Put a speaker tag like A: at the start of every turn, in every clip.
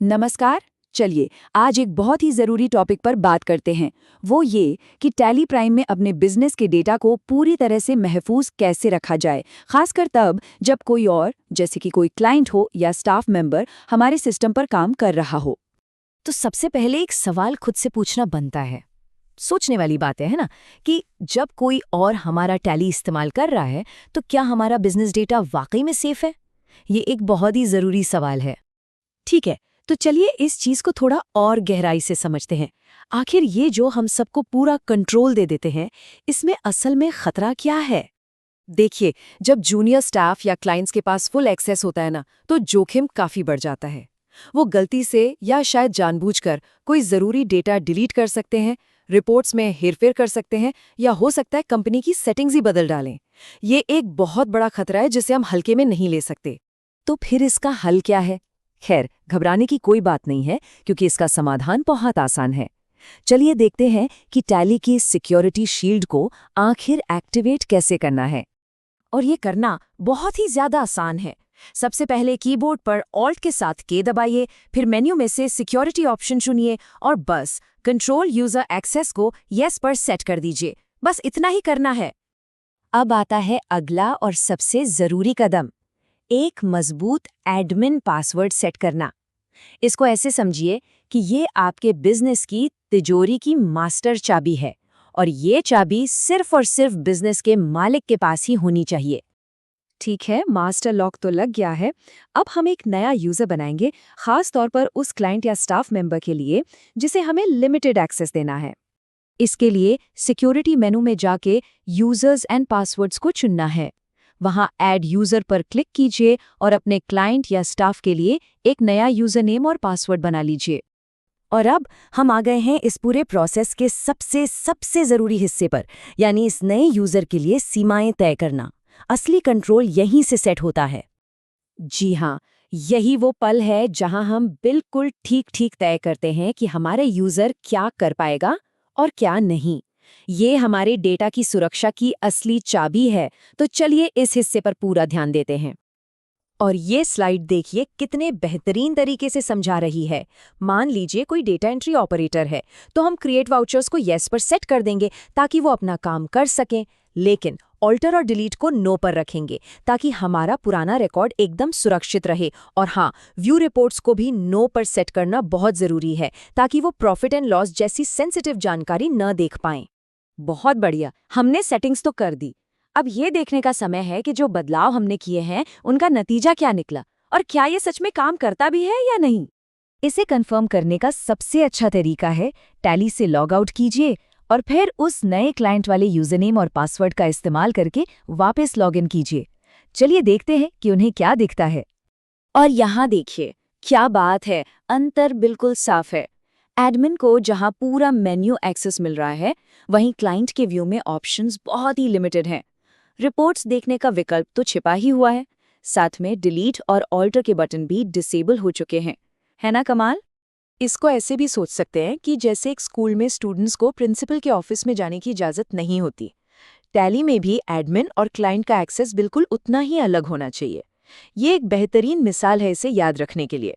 A: नमस्कार। चलिए आज एक बहुत ही ज़रूरी टॉपिक पर बात करते हैं। वो ये कि टैली प्राइम में अपने बिजनेस के डेटा को पूरी तरह से महफूज कैसे रखा जाए, खासकर तब जब कोई और, जैसे कि कोई क्लाइंट हो या स्टाफ मेंबर, हमारे सिस्टम पर काम कर रहा हो।
B: तो सबसे पहले एक सवाल खुद से पूछना बनता है। सोचने वाली बात है ना, कि जब कोई और हमारा टैली इस्तेमाल कर रहा है तो क्या हमारा बिजनेस डेटा वाकई में सेफ है? ये एक बहुत ही ज़रूरी सवाल है। ठीक है, तो चलिए इस चीज़ को थोड़ा और गहराई से समझते हैं। आखिर ये जो हम सबको पूरा कंट्रोल दे देते हैं, इसमें असल में खतरा क्या है? देखिए, जब जूनियर स्टाफ या क्लाइंट्स के पास फुल एक्सेस होता है ना, तो जोखिम काफ़ी बढ़ जाता है। वो गलती से या शायद जानबूझकर कोई ज़रूरी डेटा डिलीट कर सकते हैं, रिपोर्ट्स में हेरफेर कर सकते हैं, या हो सकता है कंपनी की सेटिंग्स ही बदल डालें। ये एक बहुत बड़ा खतरा है जिसे हम हल्के में नहीं ले सकते। तो फिर इसका हल क्या है? खैर, घबराने की कोई बात नहीं है, क्योंकि इसका समाधान बहुत आसान है। चलिए देखते हैं कि टैली की सिक्योरिटी शील्ड को आखिर एक्टिवेट कैसे करना है। और ये करना बहुत ही ज्यादा आसान है। सबसे पहले कीबोर्ड पर ऑल्ट के साथ के दबाइए, फिर मेन्यू में से सिक्योरिटी ऑप्शन चुनिए और बस कंट्रोल यूजर एक्सेस को येस पर सेट कर दीजिए। बस इतना ही करना है। अब आता है अगला और सबसे जरूरी कदम, एक मजबूत एडमिन पासवर्ड सेट करना। इसको ऐसे समझिए कि ये आपके बिजनेस की तिजोरी की मास्टर चाबी है, और ये चाबी सिर्फ और सिर्फ बिजनेस के मालिक के पास ही होनी चाहिए। ठीक है, मास्टर लॉक तो लग गया है। अब हम एक नया यूजर बनाएंगे, खास तौर पर उस क्लाइंट या स्टाफ मेंबर के लिए जिसे हमें लिमिटेड एक्सेस देना है। इसके लिए सिक्योरिटी मेनू में जाके यूजर्स एंड पासवर्ड्स को चुनना है। वहां ऐड यूजर पर क्लिक कीजिए और अपने क्लाइंट या स्टाफ के लिए एक नया यूजर नेम और पासवर्ड बना लीजिए। और अब हम आ गए हैं इस पूरे प्रोसेस के सबसे ज़रूरी हिस्से पर, यानी इस नए यूज़र के लिए सीमाएं तय करना। असली कंट्रोल यहीं से सेट होता है। जी हाँ, यही वो पल है जहां हम बिल्कुल ठीक तय करते हैं कि हमारे यूज़र क्या कर पाएगा और क्या नहीं। ये हमारे डेटा की सुरक्षा की असली चाबी है। तो चलिए इस हिस्से पर पूरा ध्यान देते हैं। और ये स्लाइड देखिए कितने बेहतरीन तरीके से समझा रही है। मान लीजिए कोई डेटा एंट्री ऑपरेटर है, तो हम क्रिएट वाउचर्स को येस पर सेट कर देंगे ताकि वो अपना काम कर सकें, लेकिन ऑल्टर और डिलीट को नो पर रखेंगे ताकि हमारा पुराना रिकॉर्ड एकदम सुरक्षित रहे। और हाँ, व्यू रिपोर्ट्स को भी नो पर सेट करना बहुत ज़रूरी है ताकि वो प्रॉफिट एंड लॉस जैसी सेंसिटिव जानकारी न देख पाएं। बहुत बढ़िया, हमने सेटिंग्स तो कर दी। अब ये देखने का समय है कि जो बदलाव हमने किए हैं उनका नतीजा क्या निकला, और क्या ये सच में काम करता भी है या नहीं। इसे कंफर्म करने का सबसे अच्छा तरीका है, टैली से लॉग आउट कीजिए और फिर उस नए क्लाइंट वाले यूजरनेम और पासवर्ड का इस्तेमाल करके वापस लॉगिन कीजिए। चलिए देखते हैं कि उन्हें क्या दिखता है। और यहाँ देखिए, क्या बात है, अंतर बिल्कुल साफ है। एडमिन को जहाँ पूरा मेन्यू एक्सेस मिल रहा है, वहीं क्लाइंट के व्यू में ऑप्शंस बहुत ही लिमिटेड हैं। रिपोर्ट्स देखने का विकल्प तो छिपा ही हुआ है, साथ में डिलीट और ऑल्टर के बटन भी डिसेबल हो चुके हैं। है ना कमाल? इसको ऐसे भी सोच सकते हैं कि जैसे एक स्कूल में स्टूडेंट्स को प्रिंसिपल के ऑफिस में जाने की इजाज़त नहीं होती, टैली में भी एडमिन और क्लाइंट का एक्सेस बिल्कुल उतना ही अलग होना चाहिए। ये एक बेहतरीन मिसाल है इसे याद रखने के लिए।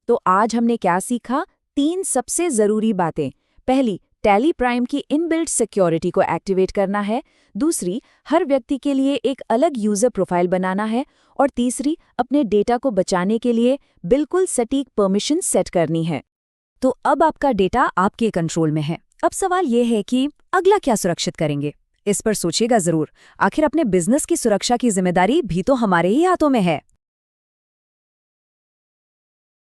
B: तो आज हमने क्या सीखा? 3 सबसे ज़रूरी बातें। पहली, टैली प्राइम की इनबिल्ट सिक्योरिटी को एक्टिवेट करना है। दूसरी, हर व्यक्ति के लिए एक अलग यूज़र प्रोफाइल बनाना है। और तीसरी, अपने डेटा को बचाने के लिए बिल्कुल सटीक परमिशन सेट करनी है। तो अब आपका डेटा आपके कंट्रोल में है। अब सवाल ये है कि अगला क्या सुरक्षित करेंगे? इस पर सोचिएगा ज़रूर। आखिर अपने बिजनेस की सुरक्षा की जिम्मेदारी भी तो हमारे ही हाथों में है।